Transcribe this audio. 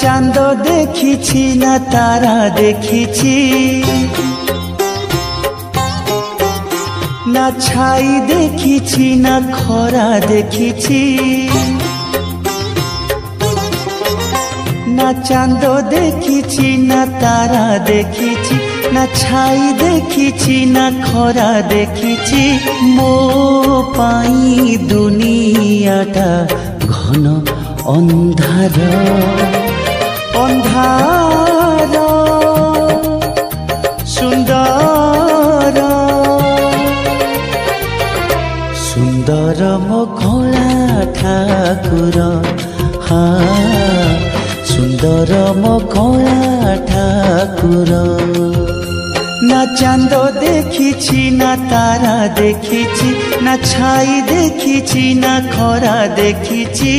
চাঁদ দেখিছি না তারা দেখিছি, না ছাই দেখিছি না খরা দেখিছি। না চাঁদ দেখিছি না তারা দেখিছি, না ছাই দেখিছি না খরা দেখিছি। ମୋ ପାଇଁ ଦୁନିଆଟା ଘନ ଅନ୍ଧାର ଅନ୍ଧାର। ସୁନ୍ଦର ସୁନ୍ଦର ମୋ କଳା ଠାକୁର, ହଁ ସୁନ୍ଦର ମୋ କଳା ଠାକୁର। না চাঁদ দেখিছি না তারা দেখিছি, না ছাই দেখিছি না খরা দেখিছি।